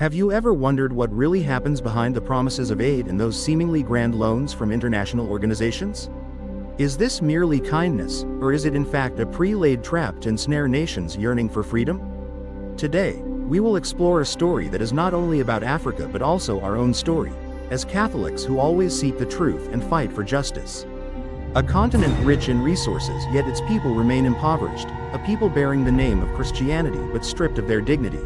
Have you ever wondered what really happens behind the promises of aid and those seemingly grand loans from international organizations? Is this merely kindness, or is it in fact a pre-laid trap to ensnare nations yearning for freedom? Today, we will explore a story that is not only about Africa but also our own story, as Catholics who always seek the truth and fight for justice. A continent rich in resources, yet its people remain impoverished, a people bearing the name of Christianity but stripped of their dignity.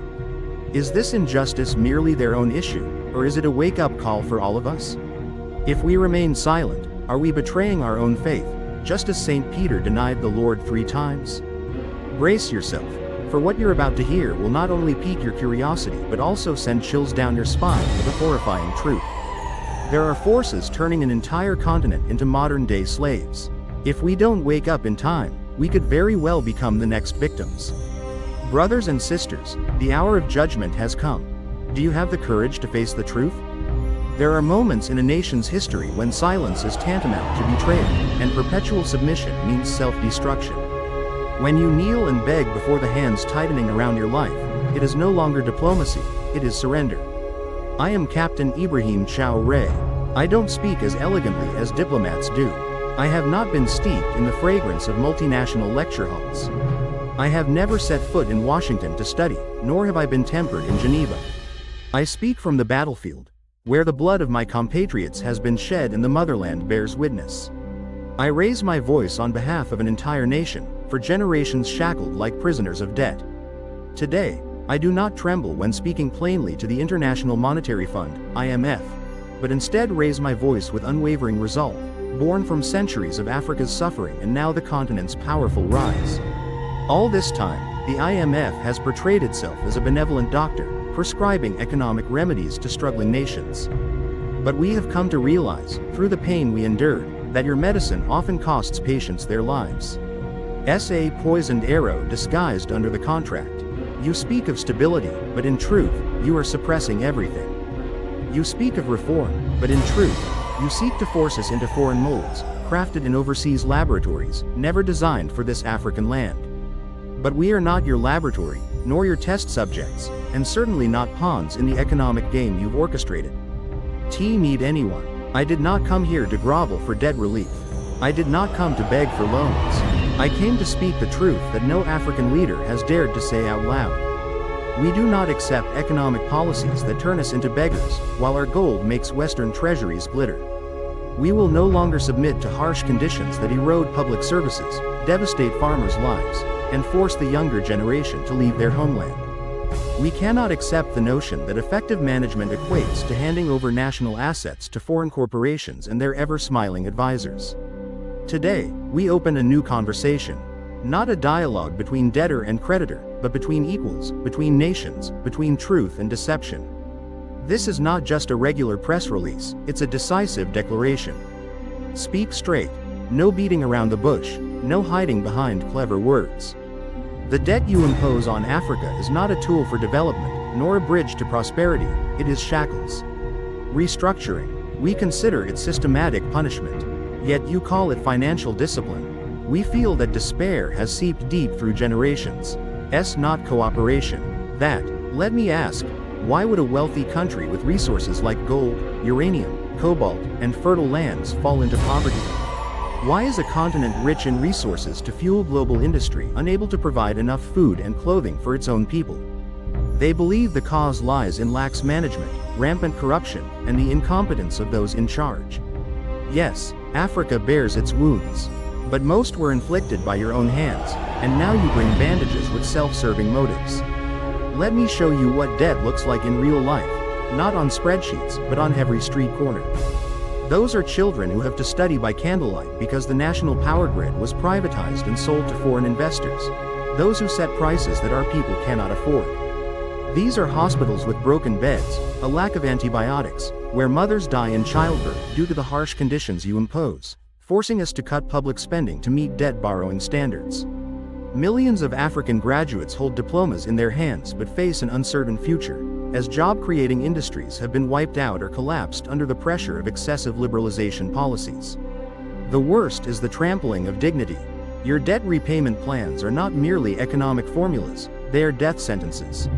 Is this injustice merely their own issue, or is it a wake-up call for all of us? If we remain silent, are we betraying our own faith, just as St. Peter denied the Lord 3 times? Brace yourself, for what you're about to hear will not only pique your curiosity but also send chills down your spine with a horrifying truth. There are forces turning an entire continent into modern-day slaves. If we don't wake up in time, we could very well become the next victims. Brothers and sisters, the hour of judgment has come. Do you have the courage to face the truth? There are moments in a nation's history when silence is tantamount to betrayal, and perpetual submission means self-destruction. When you kneel and beg before the hands tightening around your life, it is no longer diplomacy, it is surrender. I am Captain Ibrahim Traoré. I don't speak as elegantly as diplomats do. I have not been steeped in the fragrance of multinational lecture halls. I have never set foot in Washington to study, nor have I been tempered in Geneva. I speak from the battlefield, where the blood of my compatriots has been shed and the motherland bears witness. I raise my voice on behalf of an entire nation, for generations shackled like prisoners of debt. Today, I do not tremble when speaking plainly to the International Monetary Fund, IMF, but instead raise my voice with unwavering resolve, born from centuries of Africa's suffering and now the continent's powerful rise. All this time, the IMF has portrayed itself as a benevolent doctor, prescribing economic remedies to struggling nations. But we have come to realize, through the pain we endured, that your medicine often costs patients their lives. A poisoned arrow disguised under the contract. You speak of stability, but in truth, you are suppressing everything. You speak of reform, but in truth, you seek to force us into foreign molds, crafted in overseas laboratories, never designed for this African land. But we are not your laboratory, nor your test subjects, and certainly not pawns in the economic game you've orchestrated. Need anyone. I did not come here to grovel for debt relief. I did not come to beg for loans. I came to speak the truth that no African leader has dared to say out loud. We do not accept economic policies that turn us into beggars, while our gold makes Western treasuries glitter. We will no longer submit to harsh conditions that erode public services, devastate farmers' lives, and force the younger generation to leave their homeland. We cannot accept the notion that effective management equates to handing over national assets to foreign corporations and their ever-smiling advisors. Today, we open a new conversation. Not a dialogue between debtor and creditor, but between equals, between nations, between truth and deception. This is not just a regular press release, it's a decisive declaration. Speak straight. No beating around the bush, no hiding behind clever words. The debt you impose on Africa is not a tool for development, nor a bridge to prosperity, it is shackles. Restructuring. We consider it systematic punishment. Yet you call it financial discipline. We feel that despair has seeped deep through generations. Not cooperation. That, let me ask, why would a wealthy country with resources like gold, uranium, cobalt, and fertile lands fall into poverty? Why is a continent rich in resources to fuel global industry unable to provide enough food and clothing for its own people? They believe the cause lies in lax management, rampant corruption, and the incompetence of those in charge. Yes, Africa bears its wounds. But most were inflicted by your own hands, and now you bring bandages with self-serving motives. Let me show you what debt looks like in real life, not on spreadsheets, but on every street corner. Those are children who have to study by candlelight because the national power grid was privatized and sold to foreign investors. Those who set prices that our people cannot afford. These are hospitals with broken beds, a lack of antibiotics, where mothers die in childbirth due to the harsh conditions you impose, forcing us to cut public spending to meet debt borrowing standards. Millions of African graduates hold diplomas in their hands but face an uncertain future, as job-creating industries have been wiped out or collapsed under the pressure of excessive liberalization policies. The worst is the trampling of dignity. Your debt repayment plans are not merely economic formulas, they are death sentences.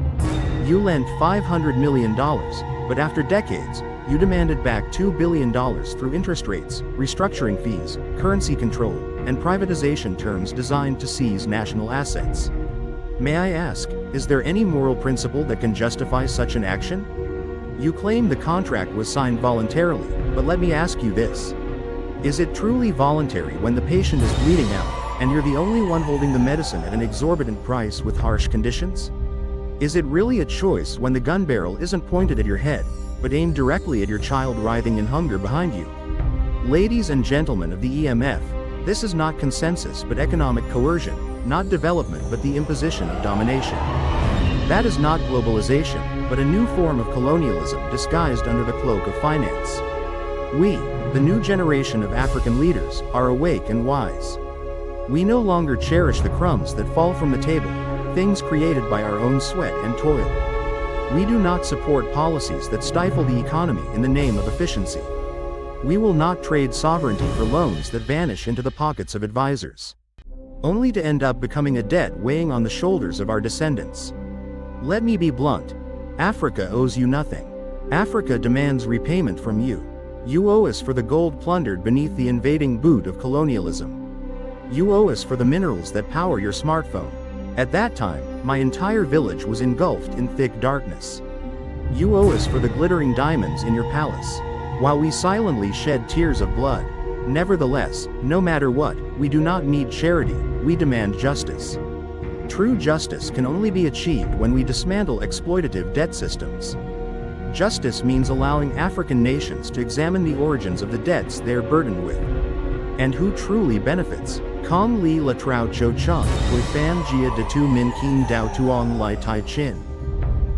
You lent $500 million, but after decades, you demanded back $2 billion through interest rates, restructuring fees, currency control, and privatization terms designed to seize national assets. May I ask, is there any moral principle that can justify such an action? You claim the contract was signed voluntarily, but let me ask you this. Is it truly voluntary when the patient is bleeding out, and you're the only one holding the medicine at an exorbitant price with harsh conditions? Is it really a choice when the gun barrel isn't pointed at your head, but aimed directly at your child writhing in hunger behind you? Ladies and gentlemen of the EMF, this is not consensus but economic coercion, not development but the imposition of domination. That is not globalization, but a new form of colonialism disguised under the cloak of finance. We, the new generation of African leaders, are awake and wise. We no longer cherish the crumbs that fall from the table, things created by our own sweat and toil. We do not support policies that stifle the economy in the name of efficiency. We will not trade sovereignty for loans that vanish into the pockets of advisors, only to end up becoming a debt weighing on the shoulders of our descendants. Let me be blunt. Africa owes you nothing. Africa demands repayment from you. You owe us for the gold plundered beneath the invading boot of colonialism. You owe us for the minerals that power your smartphone. At that time, my entire village was engulfed in thick darkness. You owe us for the glittering diamonds in your palace, while we silently shed tears of blood. Nevertheless, no matter what, we do not need charity, we demand justice. True justice can only be achieved when we dismantle exploitative debt systems. Justice means allowing African nations to examine the origins of the debts they are burdened with. And who truly benefits? Kong li la trao cho chang, hui fan jia de tu min keen dao tuong lai tai chin.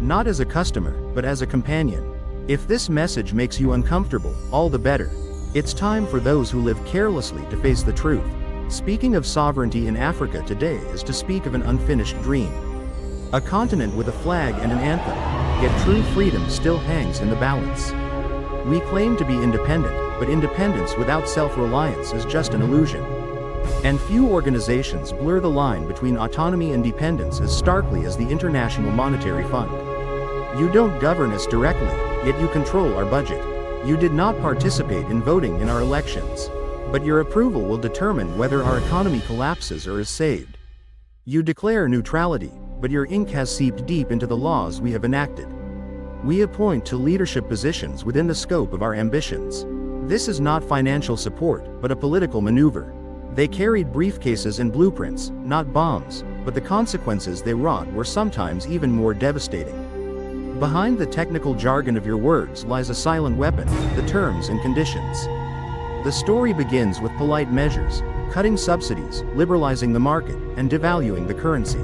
Not as a customer, but as a companion. If this message makes you uncomfortable, all the better. It's time for those who live carelessly to face the truth. Speaking of sovereignty in Africa today is to speak of an unfinished dream. A continent with a flag and an anthem, yet true freedom still hangs in the balance. We claim to be independent, but independence without self-reliance is just an illusion. And few organizations blur the line between autonomy and dependence as starkly as the International Monetary Fund. You don't govern us directly, yet you control our budget. You did not participate in voting in our elections, but your approval will determine whether our economy collapses or is saved. You declare neutrality, but your ink has seeped deep into the laws we have enacted. We appoint to leadership positions within the scope of our ambitions. This is not financial support, but a political maneuver. They carried briefcases and blueprints, not bombs, but the consequences they wrought were sometimes even more devastating. Behind the technical jargon of your words lies a silent weapon, the terms and conditions. The story begins with polite measures, cutting subsidies, liberalizing the market, and devaluing the currency.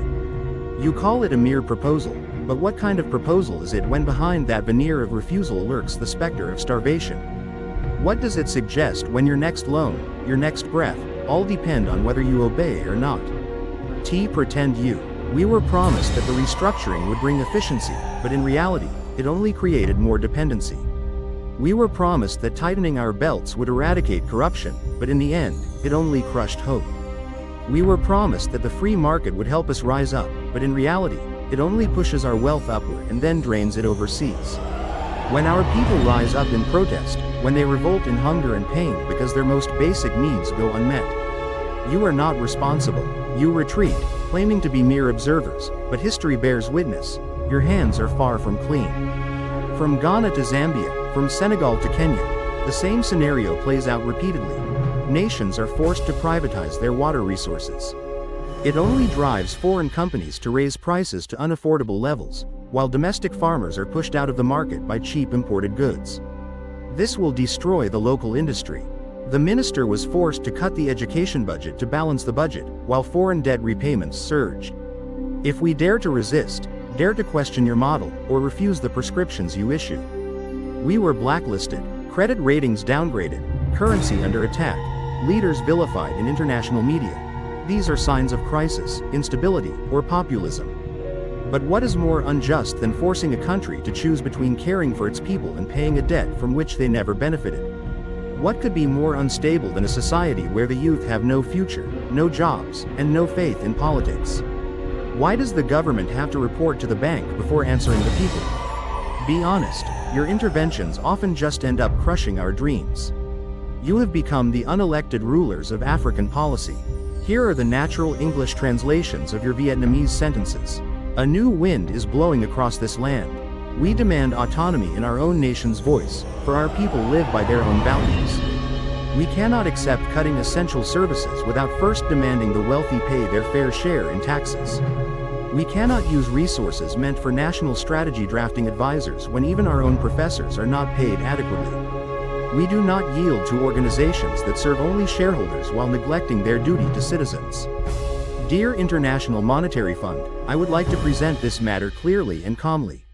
You call it a mere proposal, but what kind of proposal is it when behind that veneer of refusal lurks the specter of starvation? What does it suggest when your next loan, your next breath, all depend on whether you obey or not? Pretend you. We were promised that the restructuring would bring efficiency, but in reality, it only created more dependency. We were promised that tightening our belts would eradicate corruption, but in the end, it only crushed hope. We were promised that the free market would help us rise up, but in reality, it only pushes our wealth upward and then drains it overseas. When our people rise up in protest, when they revolt in hunger and pain because their most basic needs go unmet, you are not responsible. You retreat, claiming to be mere observers, but history bears witness, your hands are far from clean. From Ghana to Zambia, from Senegal to Kenya, the same scenario plays out repeatedly. Nations are forced to privatize their water resources. It only drives foreign companies to raise prices to unaffordable levels, while domestic farmers are pushed out of the market by cheap imported goods. This will destroy the local industry. The minister was forced to cut the education budget to balance the budget, while foreign debt repayments surged. If we dare to resist, dare to question your model, or refuse the prescriptions you issue, we were blacklisted, credit ratings downgraded, currency under attack, leaders vilified in international media. These are signs of crisis, instability, or populism. But what is more unjust than forcing a country to choose between caring for its people and paying a debt from which they never benefited? What could be more unstable than a society where the youth have no future, no jobs, and no faith in politics? Why does the government have to report to the bank before answering the people? Be honest, your interventions often just end up crushing our dreams. You have become the unelected rulers of African policy. Here are the natural English translations of your Vietnamese sentences. A new wind is blowing across this land. We demand autonomy in our own nation's voice, for our people live by their own values. We cannot accept cutting essential services without first demanding the wealthy pay their fair share in taxes. We cannot use resources meant for national strategy drafting advisors when even our own professors are not paid adequately. We do not yield to organizations that serve only shareholders while neglecting their duty to citizens. Dear International Monetary Fund, I would like to present this matter clearly and calmly.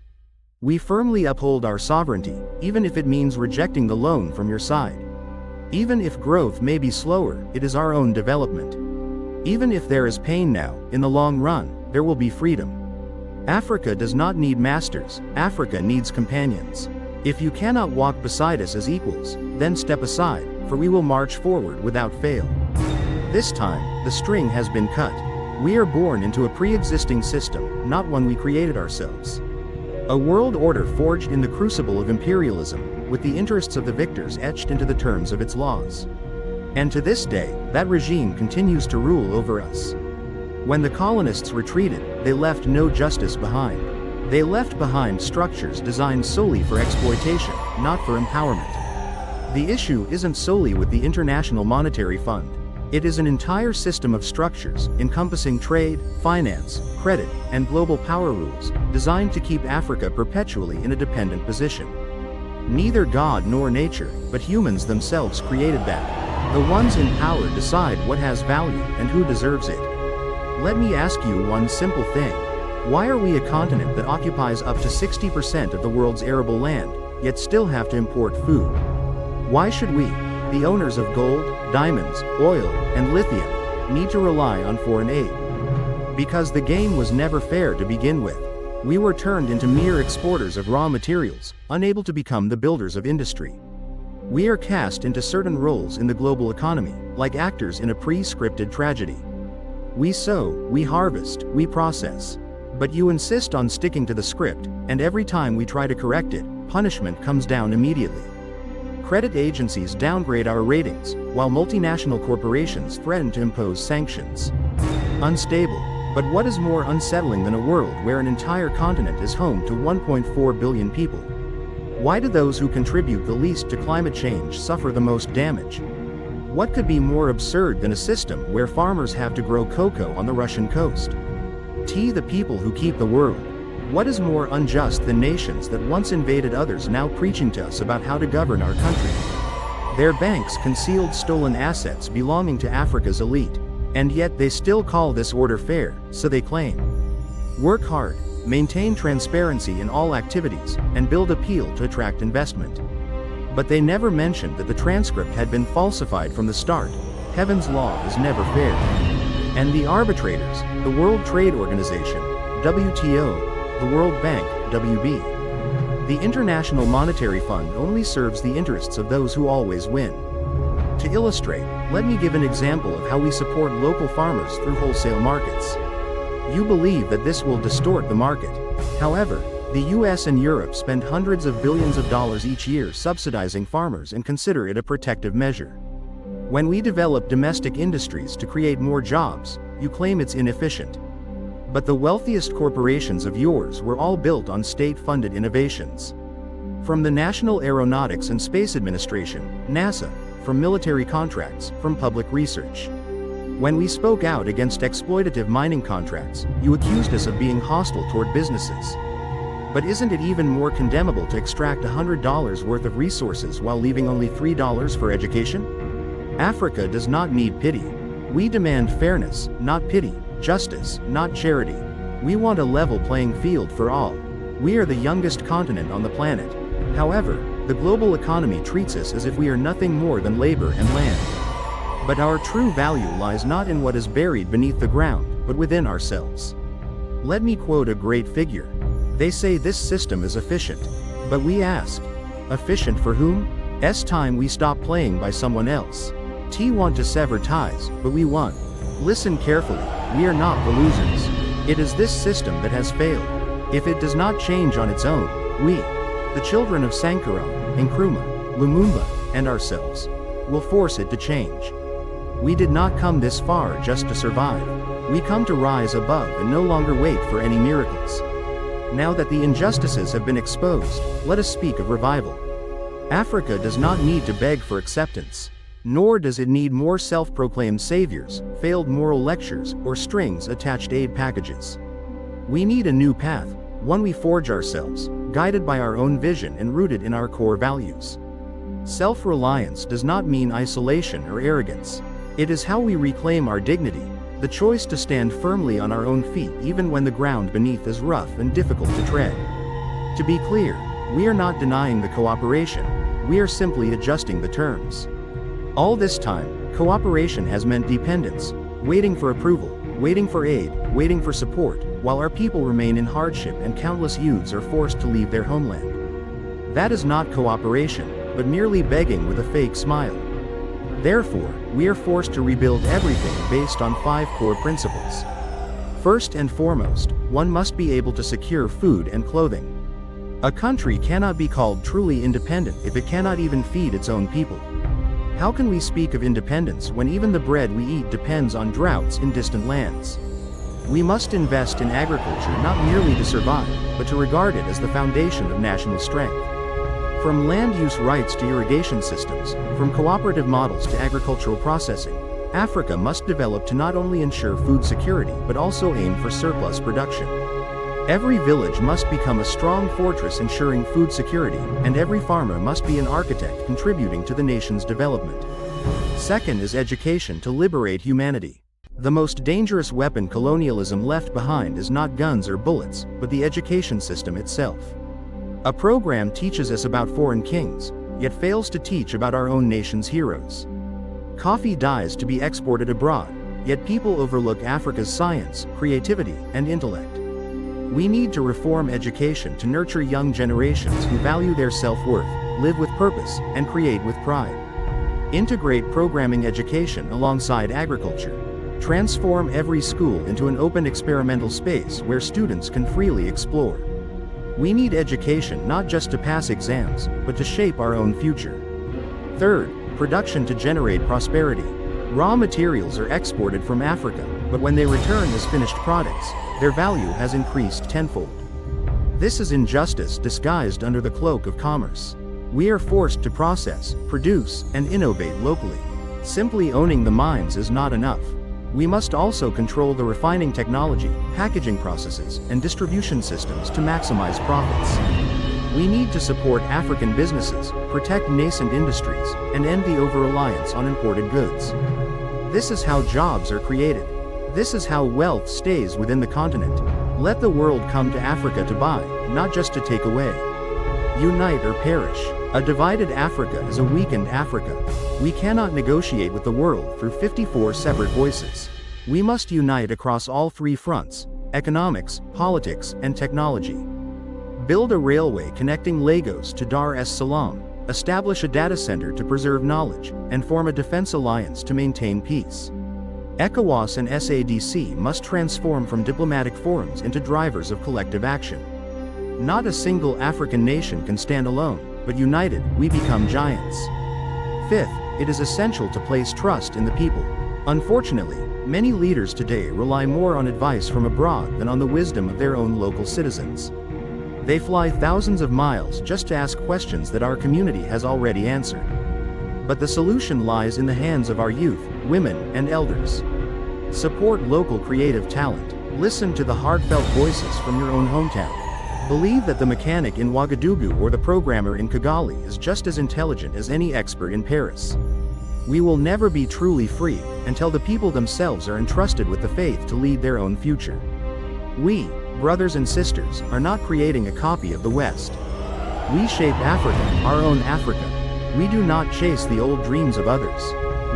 We firmly uphold our sovereignty, even if it means rejecting the loan from your side. Even if growth may be slower, it is our own development. Even if there is pain now, in the long run, there will be freedom. Africa does not need masters, Africa needs companions. If you cannot walk beside us as equals, then step aside, for we will march forward without fail. This time, the string has been cut. We are born into a pre-existing system, not one we created ourselves. A world order forged in the crucible of imperialism, with the interests of the victors etched into the terms of its laws. And to this day, that regime continues to rule over us. When the colonists retreated, they left no justice behind. They left behind structures designed solely for exploitation, not for empowerment. The issue isn't solely with the International Monetary Fund. It is an entire system of structures, encompassing trade, finance, credit, and global power rules, designed to keep Africa perpetually in a dependent position. Neither God nor nature, but humans themselves created that. The ones in power decide what has value and who deserves it. Let me ask you one simple thing. Why are we a continent that occupies up to 60% of the world's arable land, yet still have to import food? Why should we, the owners of gold, diamonds, oil, and lithium, need to rely on foreign aid? Because the game was never fair to begin with. We were turned into mere exporters of raw materials, unable to become the builders of industry. We are cast into certain roles in the global economy, like actors in a pre-scripted tragedy. We sow, we harvest, we process. But you insist on sticking to the script, and every time we try to correct it, punishment comes down immediately. Credit agencies downgrade our ratings, while multinational corporations threaten to impose sanctions. Unstable. But what is more unsettling than a world where an entire continent is home to 1.4 billion people? Why do those who contribute the least to climate change suffer the most damage? What could be more absurd than a system where farmers have to grow cocoa on the Russian coast? The people who keep the world. What is more unjust than nations that once invaded others now preaching to us about how to govern our country? Their banks concealed stolen assets belonging to Africa's elite. And yet they still call this order fair, so they claim. Work hard, maintain transparency in all activities, and build appeal to attract investment. But they never mentioned that the transcript had been falsified from the start. Heaven's law is never fair. And the arbitrators, the World Trade Organization, WTO, the World Bank, WB. The International Monetary Fund only serves the interests of those who always win. To illustrate, let me give an example of how we support local farmers through wholesale markets. You believe that this will distort the market. However, the US and Europe spend hundreds of billions of dollars each year subsidizing farmers and consider it a protective measure. When we develop domestic industries to create more jobs, you claim it's inefficient. But the wealthiest corporations of yours were all built on state-funded innovations. From the National Aeronautics and Space Administration, NASA, from military contracts, from public research. When we spoke out against exploitative mining contracts, you accused us of being hostile toward businesses. But isn't it even more condemnable to extract $100 worth of resources while leaving only $3 for education? Africa does not need pity. We demand fairness, not pity, justice, not charity. We want a level playing field for all. We are the youngest continent on the planet. However, the global economy treats us as if we are nothing more than labor and land. But our true value lies not in what is buried beneath the ground, but within ourselves. Let me quote a great figure. They say this system is efficient. But we ask, efficient for whom? It's time we stop playing by someone else. Want to sever ties, but we won. Listen carefully, we are not the losers. It is this system that has failed. If it does not change on its own, we, the children of Sankara, Nkrumah, Lumumba, and ourselves, will force it to change. We did not come this far just to survive. We come to rise above and no longer wait for any miracles. Now that the injustices have been exposed, let us speak of revival. Africa does not need to beg for acceptance. Nor does it need more self-proclaimed saviors, failed moral lectures, or strings-attached aid packages. We need a new path, one we forge ourselves, guided by our own vision and rooted in our core values. Self-reliance does not mean isolation or arrogance. It is how we reclaim our dignity, the choice to stand firmly on our own feet even when the ground beneath is rough and difficult to tread. To be clear, we are not denying the cooperation, we are simply adjusting the terms. All this time, cooperation has meant dependence, waiting for approval, waiting for aid, waiting for support, while our people remain in hardship and countless youths are forced to leave their homeland. That is not cooperation, but merely begging with a fake smile. Therefore, we are forced to rebuild everything based on 5 core principles. First and foremost, one must be able to secure food and clothing. A country cannot be called truly independent if it cannot even feed its own people. How can we speak of independence when even the bread we eat depends on droughts in distant lands? We must invest in agriculture not merely to survive, but to regard it as the foundation of national strength. From land use rights to irrigation systems, from cooperative models to agricultural processing, Africa must develop to not only ensure food security but also aim for surplus production. Every village must become a strong fortress ensuring food security, and every farmer must be an architect contributing to the nation's development. Second is education to liberate humanity. The most dangerous weapon colonialism left behind is not guns or bullets, but the education system itself. A program teaches us about foreign kings, yet fails to teach about our own nation's heroes. Coffee dyes to be exported abroad, yet people overlook Africa's science, creativity, and intellect. We need to reform education to nurture young generations who value their self-worth, live with purpose, and create with pride. Integrate programming education alongside agriculture. Transform every school into an open experimental space where students can freely explore. We need education not just to pass exams, but to shape our own future. Third, production to generate prosperity. Raw materials are exported from Africa, but when they return as finished products, their value has increased tenfold. This is injustice disguised under the cloak of commerce. We are forced to process, produce, and innovate locally. Simply owning the mines is not enough. We must also control the refining technology, packaging processes, and distribution systems to maximize profits. We need to support African businesses, protect nascent industries, and end the over-reliance on imported goods. This is how jobs are created. This is how wealth stays within the continent. Let the world come to Africa to buy, not just to take away. Unite or perish. A divided Africa is a weakened Africa. We cannot negotiate with the world through 54 separate voices. We must unite across all 3 fronts: economics, politics, and technology. Build a railway connecting Lagos to Dar es Salaam, establish a data center to preserve knowledge, and form a defense alliance to maintain peace. ECOWAS and SADC must transform from diplomatic forums into drivers of collective action. Not a single African nation can stand alone, but united, we become giants. Fifth, it is essential to place trust in the people. Unfortunately, many leaders today rely more on advice from abroad than on the wisdom of their own local citizens. They fly thousands of miles just to ask questions that our community has already answered. But the solution lies in the hands of our youth, women, and elders. Support local creative talent. Listen to the heartfelt voices from your own hometown. Believe that the mechanic in Ouagadougou or the programmer in Kigali is just as intelligent as any expert in Paris. We will never be truly free until the people themselves are entrusted with the faith to lead their own future. We, brothers and sisters, are not creating a copy of the West. We shape Africa, our own Africa. We do not chase the old dreams of others.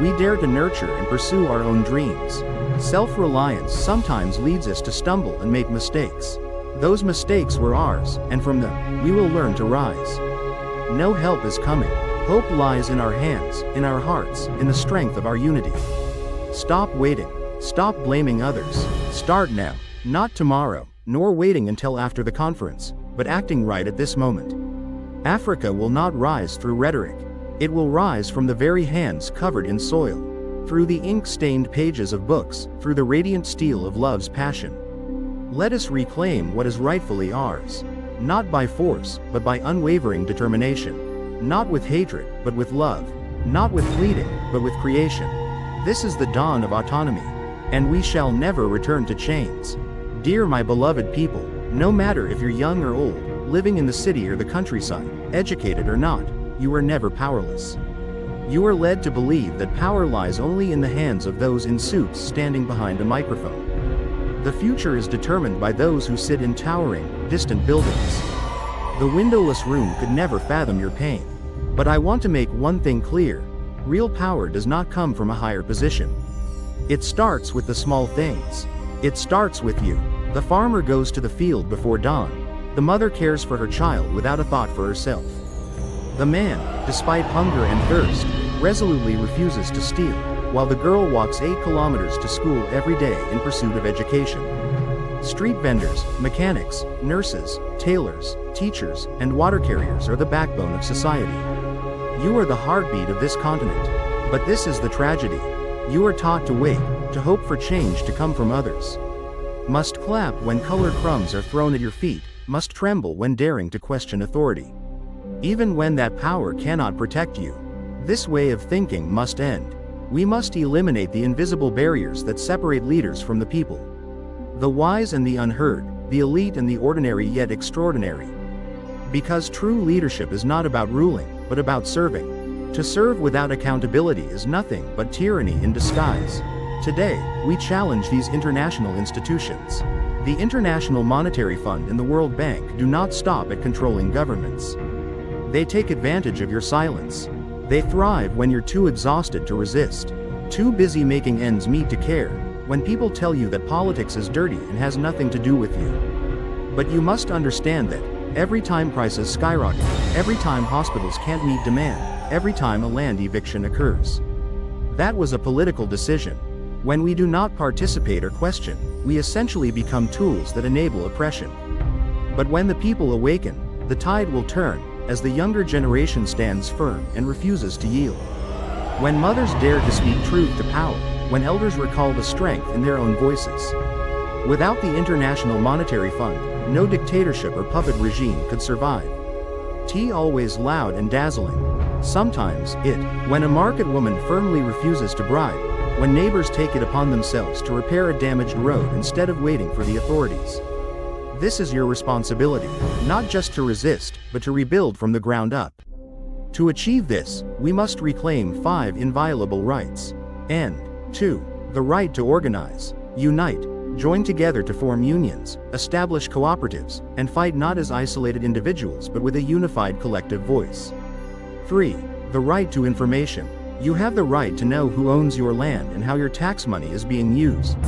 We dare to nurture and pursue our own dreams. Self-reliance sometimes leads us to stumble and make mistakes. Those mistakes were ours, and from them, we will learn to rise. No help is coming. Hope lies in our hands, in our hearts, in the strength of our unity. Stop waiting. Stop blaming others. Start now. Not tomorrow, nor waiting until after the conference, but acting right at this moment. Africa will not rise through rhetoric. It will rise from the very hands covered in soil, through the ink-stained pages of books, through the radiant steel of love's passion. Let us reclaim what is rightfully ours, not by force, but by unwavering determination, not with hatred, but with love, not with fleeting, but with creation. This is the dawn of autonomy, and we shall never return to chains. Dear my beloved people, no matter if you're young or old, living in the city or the countryside, educated or not, you are never powerless. You are led to believe that power lies only in the hands of those in suits standing behind a microphone. The future is determined by those who sit in towering, distant buildings. The windowless room could never fathom your pain. But I want to make one thing clear. Real power does not come from a higher position. It starts with the small things. It starts with you. The farmer goes to the field before dawn. The mother cares for her child without a thought for herself. The man, despite hunger and thirst, resolutely refuses to steal, while the girl walks 8 kilometers to school every day in pursuit of education. Street vendors, mechanics, nurses, tailors, teachers, and water carriers are the backbone of society. You are the heartbeat of this continent. But this is the tragedy. You are taught to wait, to hope for change to come from others. Must clap when colored crumbs are thrown at your feet, must tremble when daring to question authority. Even when that power cannot protect you. This way of thinking must end. We must eliminate the invisible barriers that separate leaders from the people. The wise and the unheard, the elite and the ordinary yet extraordinary. Because true leadership is not about ruling, but about serving. To serve without accountability is nothing but tyranny in disguise. Today, we challenge these international institutions. The International Monetary Fund and the World Bank do not stop at controlling governments. They take advantage of your silence. They thrive when you're too exhausted to resist, too busy making ends meet to care, when people tell you that politics is dirty and has nothing to do with you. But you must understand that, every time prices skyrocket, every time hospitals can't meet demand, every time a land eviction occurs. That was a political decision. When we do not participate or question, we essentially become tools that enable oppression. But when the people awaken, the tide will turn, as the younger generation stands firm and refuses to yield. When mothers dare to speak truth to power, when elders recall the strength in their own voices. Without the International Monetary Fund, no dictatorship or puppet regime could survive. Tea always loud and dazzling. Sometimes, when a market woman firmly refuses to bribe, when neighbors take it upon themselves to repair a damaged road instead of waiting for the authorities. This is your responsibility, not just to resist, but to rebuild from the ground up. To achieve this, we must reclaim 5 inviolable rights. And 2. The right to organize, unite, join together to form unions, establish cooperatives, and fight not as isolated individuals but with a unified collective voice. 3. The right to information. You have the right to know who owns your land and how your tax money is being used.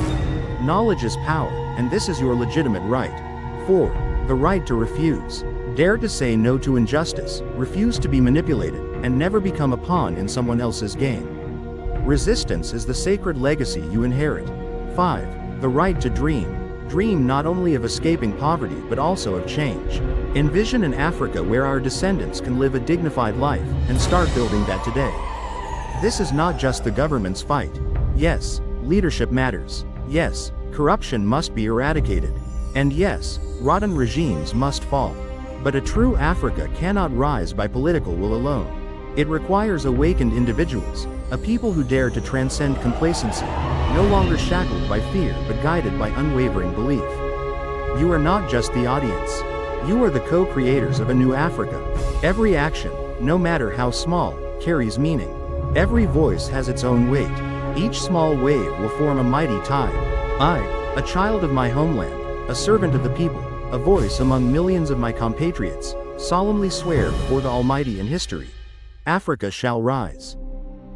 Knowledge is power, and this is your legitimate right. 4. The right to refuse. Dare to say no to injustice, refuse to be manipulated, and never become a pawn in someone else's game. Resistance is the sacred legacy you inherit. 5. The right to dream. Dream not only of escaping poverty but also of change. Envision an Africa where our descendants can live a dignified life, and start building that today. This is not just the government's fight. Yes, leadership matters. Yes, corruption must be eradicated. And yes, rotten regimes must fall. But a true Africa cannot rise by political will alone. It requires awakened individuals, a people who dare to transcend complacency, no longer shackled by fear but guided by unwavering belief. You are not just the audience. You are the co-creators of a new Africa. Every action, no matter how small, carries meaning. Every voice has its own weight. Each small wave will form a mighty tide. I, a child of my homeland, a servant of the people, a voice among millions of my compatriots, solemnly swear before the Almighty in history. Africa shall rise.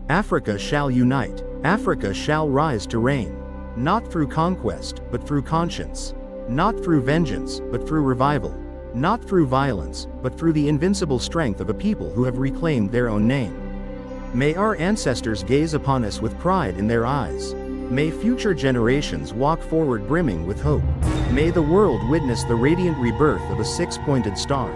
Africa shall unite. Africa shall rise to reign. Not through conquest, but through conscience. Not through vengeance, but through revival. Not through violence, but through the invincible strength of a people who have reclaimed their own name. May our ancestors gaze upon us with pride in their eyes. May future generations walk forward brimming with hope. May the world witness the radiant rebirth of a six-pointed star.